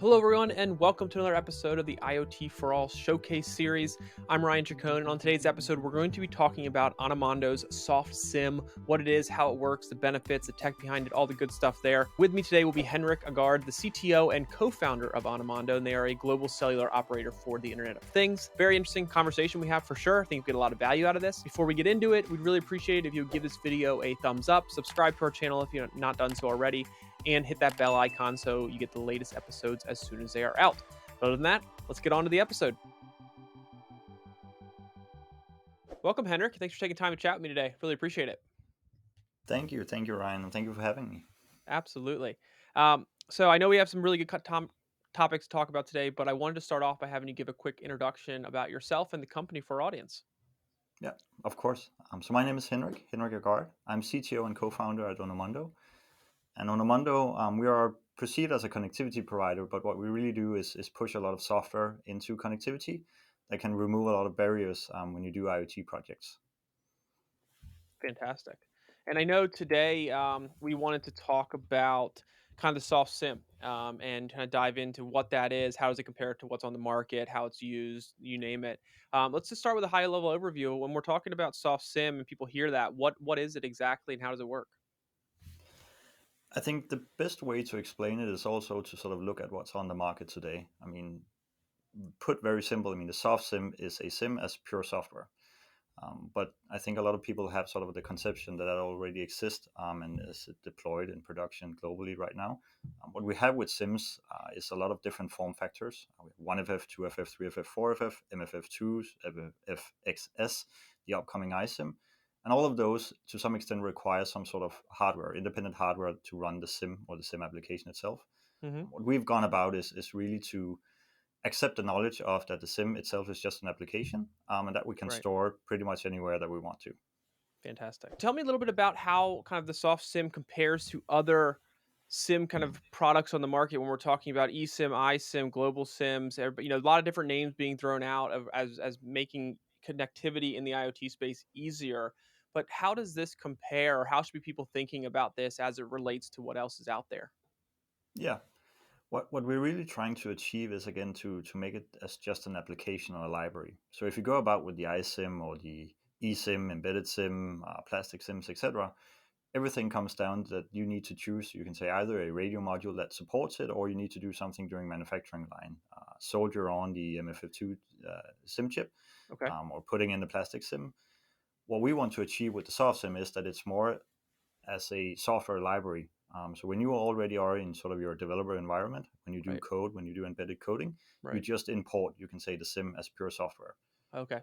Hello, everyone, and welcome to another episode of the IoT for All Showcase series. I'm Ryan Chacon, and on today's episode, we're going to be talking about Onomondo's Soft SIM, what it is, how it works, the benefits, the tech behind it, all the good stuff there. With me today will be Henrik Agard, the CTO and co-founder of Onomondo, and they are a global cellular operator for the Internet of Things. Very interesting conversation we have for sure. I think you get a lot of value out of this. Before we get into it, we'd really appreciate it if you would give this video a thumbs up, subscribe to our channel if you've not done so already, and hit that bell icon so you get the latest episodes as soon as they are out. But other than that, let's get on to the episode. Welcome, Henrik. Thanks for taking time to chat with me today. Really appreciate it. Thank you, Ryan, and thank you for having me. Absolutely. So I know we have some really good topics to talk about today, but I wanted to start off by having you give a quick introduction about yourself and the company for our audience. Yeah, of course. So my name is Henrik Agard. I'm CTO and co-founder at Onomondo. And Onomondo, we are perceived as a connectivity provider, but what we really do is push a lot of software into connectivity that can remove a lot of barriers when you do IoT projects. Fantastic. And I know today we wanted to talk about kind of the soft SIM and kind of dive into what that is, how does it compare to what's on the market, how it's used, you name it. Let's just start with a high level overview. When we're talking about soft SIM and people hear that, what is it exactly and how does it work? I think the best way to explain it is also to sort of look at what's on the market today. I mean, put very simple, I mean, the soft SIM is a SIM as pure software. But I think a lot of people have sort of the conception that already exists and is deployed in production globally right now. What we have with SIMs is a lot of different form factors. We have 1FF, 2FF, 3FF, 4FF, MFF2, FFXS, the upcoming iSIM. And all of those, to some extent, require some sort of hardware, independent hardware to run the SIM or the SIM application itself. Hmm. What we've gone about is really to accept the knowledge of that the sim itself is just an application and that we can Right. store pretty much anywhere that we want to. Fantastic. Tell me a little bit about how kind of the soft SIM compares to other SIM kind of products on the market when we're talking about eSIM, iSIM, global SIMs. A lot of different names being thrown out as making connectivity in the IoT space easier. But how does this compare? Or how should be people thinking about this as it relates to what else is out there? Yeah. What we're really trying to achieve is again to make it as just an application or a library. So if you go about with the iSIM or the eSIM, embedded SIM, plastic SIMs, etc., everything comes down that you need to choose. You can say either a radio module that supports it, or you need to do something during manufacturing line, solder on the MFF2 SIM chip, Okay. or putting in the plastic SIM. What we want to achieve with the soft SIM is that it's more as a software library. So when you already are in sort of your developer environment, when you do Right. code, when you do embedded coding, you Right. just import, you can say, the sim as pure software. Okay.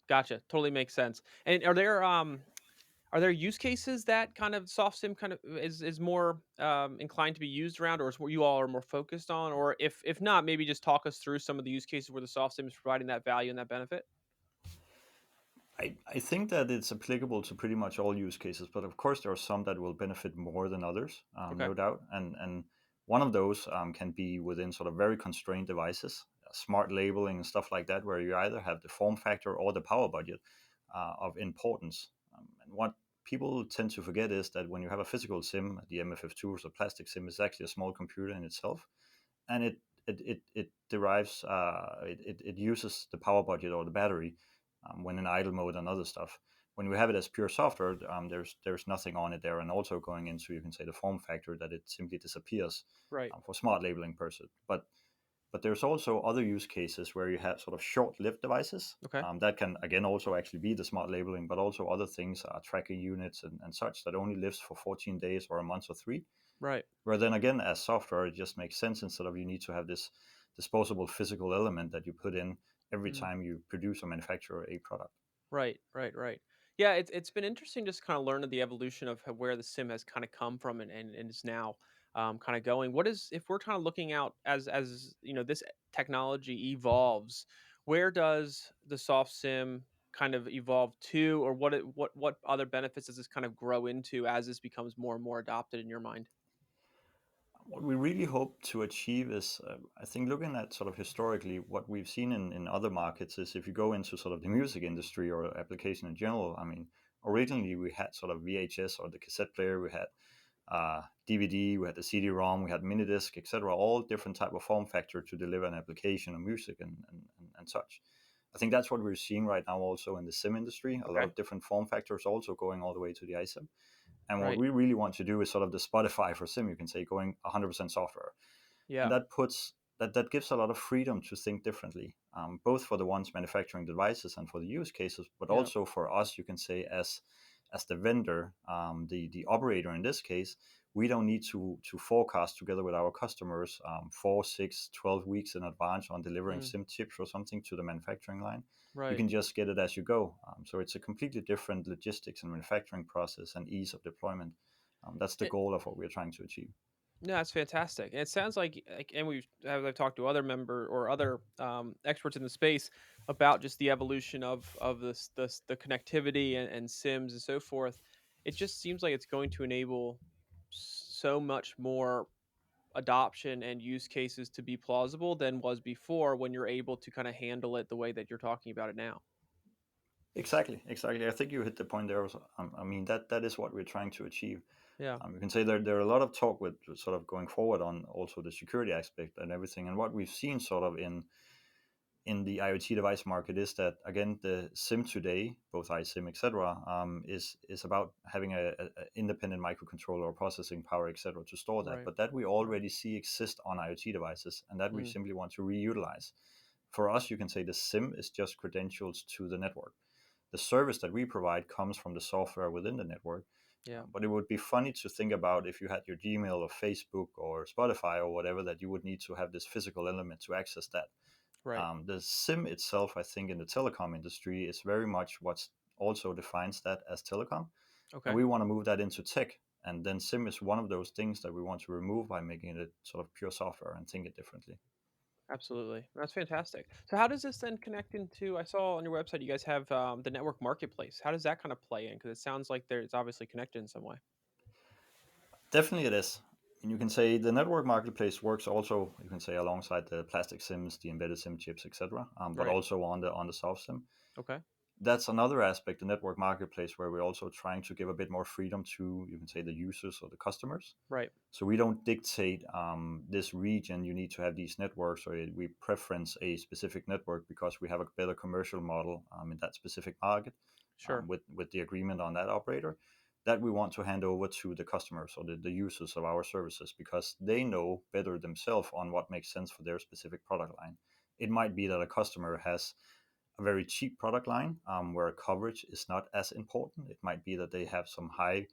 Gotcha. Totally makes sense. And are there use cases that kind of soft sim kind of is more inclined to be used around, or is what you all are more focused on? Or if not, maybe just talk us through some of the use cases where the soft sim is providing that value and that benefit. I think that it's applicable to pretty much all use cases, but of course there are some that will benefit more than others, Okay. no doubt. And one of those can be within sort of very constrained devices, smart labeling and stuff like that, where you either have the form factor or the power budget of importance. And what people tend to forget is that when you have a physical SIM, the MFF2 or the plastic SIM is actually a small computer in itself, and it derives it uses the power budget or the battery when in idle mode and other stuff. When we have it as pure software, there's nothing on it there, and also going into, you can say, the form factor, that it simply disappears Right. for smart labeling purposes. But there's also other use cases where you have sort of short-lived devices Okay. that can again also actually be the smart labeling, but also other things, tracking units and such, that only lives for 14 days or a month or three. Right. Where then again, as software, it just makes sense, instead of you need to have this disposable physical element that you put in every Mm. time you produce or manufacture a product. Right. Right. Right. Yeah, it's been interesting just kind of learning the evolution of where the sim has kind of come from and is now kind of going. What is if we're kind of looking out as this technology evolves, where does the soft sim kind of evolve to, or what other benefits does this kind of grow into as this becomes more and more adopted in your mind? What we really hope to achieve is, I think, looking at sort of historically, what we've seen in other markets is, if you go into sort of the music industry or application in general, I mean, originally we had sort of VHS or the cassette player, we had DVD, we had the CD-ROM, we had mini disc, etc. All different type of form factor to deliver an application or music and such. I think that's what we're seeing right now also in the SIM industry. A lot Okay. of different form factors also going all the way to the iSIM. And what Right. we really want to do is sort of the Spotify for SIM, you can say, going 100% software. And Yeah. that gives a lot of freedom to think differently, both for the ones manufacturing devices and for the use cases, but Yeah. also for us, you can say, as the vendor, the operator in this case. We don't need to forecast together with our customers 4, 6, 12 weeks in advance on delivering Mm, SIM chips or something to the manufacturing line. You right. can just get it as you go. So it's a completely different logistics and manufacturing process and ease of deployment. That's the goal of what we're trying to achieve. No, that's fantastic. And it sounds like, and we've as I've talked to other member or other experts in the space about just the evolution of the connectivity and Sims and so forth. It just seems like it's going to enable so much more adoption and use cases to be plausible than was before when you're able to kind of handle it the way that you're talking about it now. Exactly, exactly. I think you hit the point there. Also. I mean, that is what we're trying to achieve. Yeah. You can say there are a lot of talk with sort of going forward on also the security aspect and everything. And what we've seen sort of in the IoT device market is that again the SIM today, both iSIM etc., is about having a independent microcontroller or processing power etc. to store that. Right. But that we already see exist on IoT devices, and that we Mm, simply want to reutilize. For us, you can say the SIM is just credentials to the network. The service that we provide comes from the software within the network. yeah. But it would be funny to think about if you had your Gmail or Facebook or Spotify or whatever, that you would need to have this physical element to access that. Right. The SIM itself, I think, in the telecom industry is very much what also defines that as telecom. And Okay. we want to move that into tech. And then SIM is one of those things that we want to remove by making it sort of pure software and think it differently. Absolutely. That's fantastic. So how does this then connect into, I saw on your website you guys have the network marketplace. How does that kind of play in? Because it sounds like it's obviously connected in some way. Definitely it is. And you can say the network marketplace works also, you can say, alongside the plastic SIMs, the embedded SIM chips, etc., but Right. also on the soft SIM. Okay. That's another aspect, the network marketplace, where we're also trying to give a bit more freedom to, you can say, the users or the customers. Right. So we don't dictate this region, you need to have these networks, or we preference a specific network because we have a better commercial model in that specific market Sure. with the agreement on that operator. That we want to hand over to the customers or the users of our services because they know better themselves on what makes sense for their specific product line. It might be that a customer has a very cheap product line where coverage is not as important. It might be that they have some high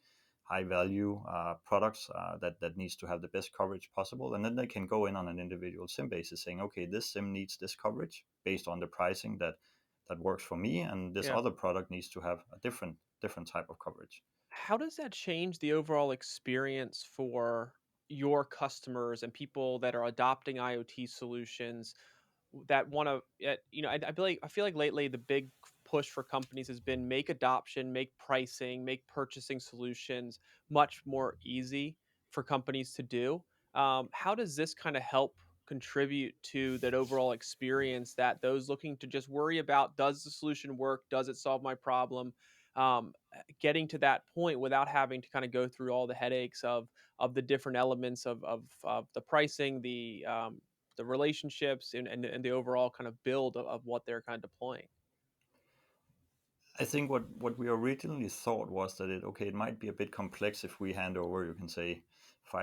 value products that needs to have the best coverage possible, and then they can go in on an individual SIM basis, saying, okay, this SIM needs this coverage based on the pricing that works for me, and this Yeah. other product needs to have a different type of coverage. How does that change the overall experience for your customers and people that are adopting IoT solutions that want to, I feel like lately the big push for companies has been make adoption, make pricing, make purchasing solutions much more easy for companies to do. How does this kind of help contribute to that overall experience that those looking to just worry about does the solution work, does it solve my problem, getting to that point without having to kind of go through all the headaches of the different elements of the pricing, the relationships and the overall kind of build of what they're kind of deploying. I think what we originally thought was that it might be a bit complex if we hand over, you can say,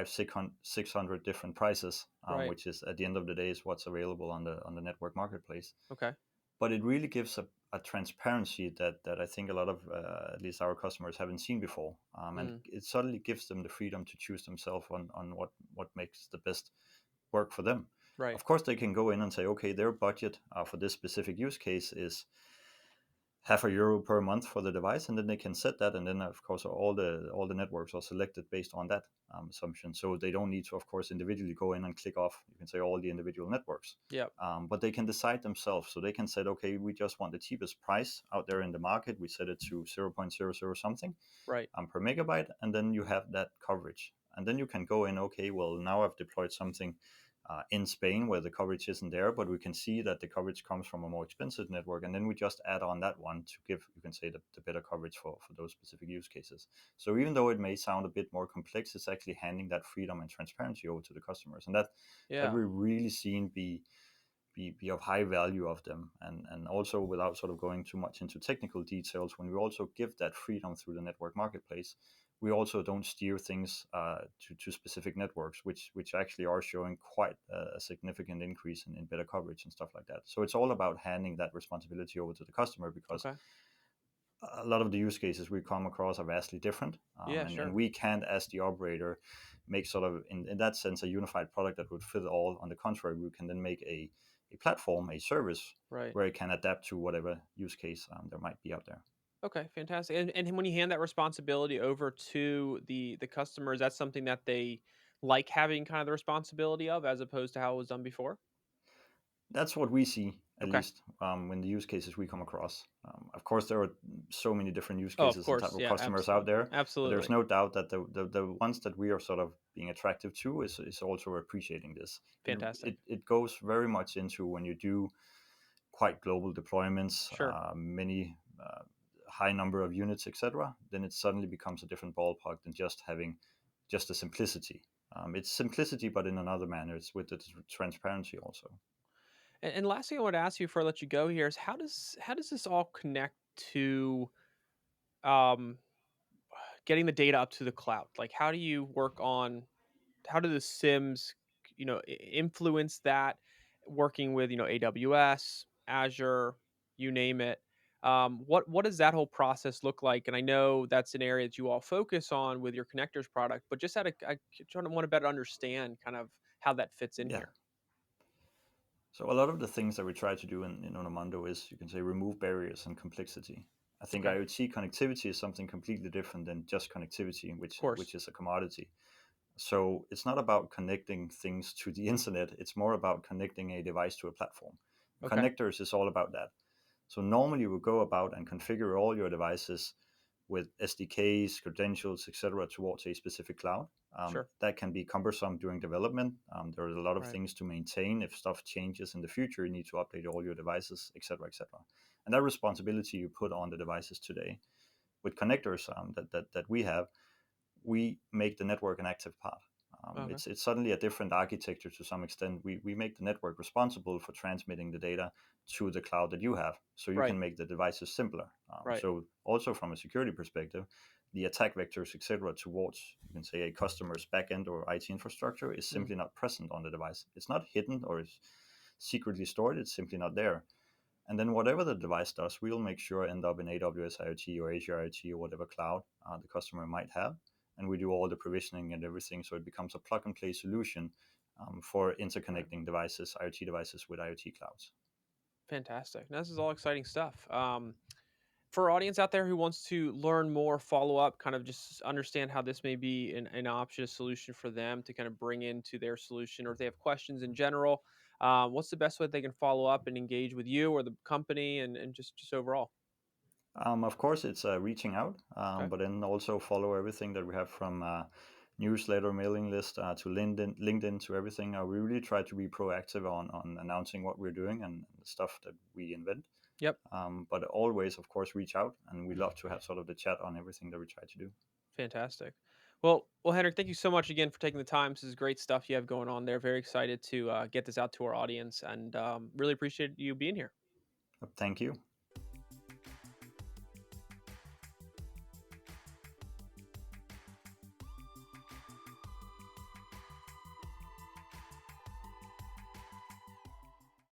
600 different prices, Right. which is at the end of the day is what's available on the network marketplace. Okay. But it really gives a transparency that I think a lot of at least our customers haven't seen before, and Mm, it suddenly gives them the freedom to choose themselves on what makes the best work for them. right. Of course, they can go in and say, okay, their budget for this specific use case is €0.50 per month for the device, and then they can set that, and then of course all the networks are selected based on that assumption. So they don't need to, of course, individually go in and click off, you can say, all the individual networks, Yep. but they can decide themselves. So they can say, okay, we just want the cheapest price out there in the market. We set it to 0.00 something Right. per megabyte, and then you have that coverage. And then you can go in, okay, well, now I've deployed something in Spain where the coverage isn't there, but we can see that the coverage comes from a more expensive network, and then we just add on that one to give, you can say, the better coverage for those specific use cases. So even though it may sound a bit more complex, it's actually handing that freedom and transparency over to the customers, and that Yeah. we've really seen be of high value of them, and also without sort of going too much into technical details, when we also give that freedom through the network marketplace, we also don't steer things to specific networks, which actually are showing quite a significant increase in better coverage and stuff like that. So it's all about handing that responsibility over to the customer, because Okay. a lot of the use cases we come across are vastly different, Yeah, and sure. we can't, as the operator, make sort of in that sense a unified product that would fit all. On the contrary, we can then make a platform, a service, Right. where it can adapt to whatever use case there might be out there. Okay, fantastic. And when you hand that responsibility over to the customer, is that something that they like having kind of the responsibility of as opposed to how it was done before? That's what we see, at Okay. least, when the use cases we come across. Of course, there are so many different use Oh, of cases and type course. of Yeah, customers out absolutely. there, but there's Absolutely. no doubt that the ones that we are sort of being attractive to is also appreciating this. Fantastic. It goes very much into when you do quite global deployments, Sure. many high number of units, etc., then it suddenly becomes a different ballpark than just having just the simplicity. It's simplicity, but in another manner. It's with the transparency also. And last thing I want to ask you before I let you go here is how does this all connect to um getting the data up to the cloud? Like how do you work on how do the sims influence that working with AWS, Azure, you name it. What does that whole process look like? And I know that's an area that you all focus on with your connectors product, but just I trying to want to better understand kind of how that fits in Yeah. here. So a lot of the things that we try to do in Onomondo is, you can say, remove barriers and complexity. I think Okay. IoT connectivity is something completely different than just connectivity, Of which course. is a commodity. So it's not about connecting things to the internet. It's more about connecting a device to a platform. Okay. Connectors is all about that. So normally we go about and configure all your devices with SDKs, credentials, etc., towards a specific cloud. Sure. That can be cumbersome during development. There are a lot of Right. things to maintain. If stuff changes in the future, you need to update all your devices, etc., etc. And that responsibility you put on the devices today. With connectors that we have, we make the network an active part. Okay. It's suddenly a different architecture to some extent. We make the network responsible for transmitting the data to the cloud that you have, so you Right. can make the devices simpler. Right. So also from a security perspective, the attack vectors, etc., towards, you can say, a customer's backend or IT infrastructure is Mm. simply not present on the device. It's not hidden or is secretly stored. It's simply not there. And then whatever the device does, we'll make sure end up in AWS IoT or Azure IoT or whatever cloud the customer might have. And we do all the provisioning and everything, so it becomes a plug and play solution for Right. interconnecting devices, IoT devices with IoT clouds. Fantastic. Now, this is all exciting stuff. For our audience out there who wants to learn more, follow up, kind of just understand how this may be an option, a solution for them to kind of bring into their solution, or if they have questions in general, what's the best way they can follow up and engage with you or the company and just overall? Of course, it's reaching out, Okay. but then also follow everything that we have from newsletter, mailing list to LinkedIn to everything. We really try to be proactive on announcing what we're doing and the stuff that we invent. Yep. But always, of course, reach out, and we love to have sort of the chat on everything that we try to do. Fantastic. Well, Henrik, thank you so much again for taking the time. This is great stuff you have going on there. Very excited to get this out to our audience, and really appreciate you being here. Thank you.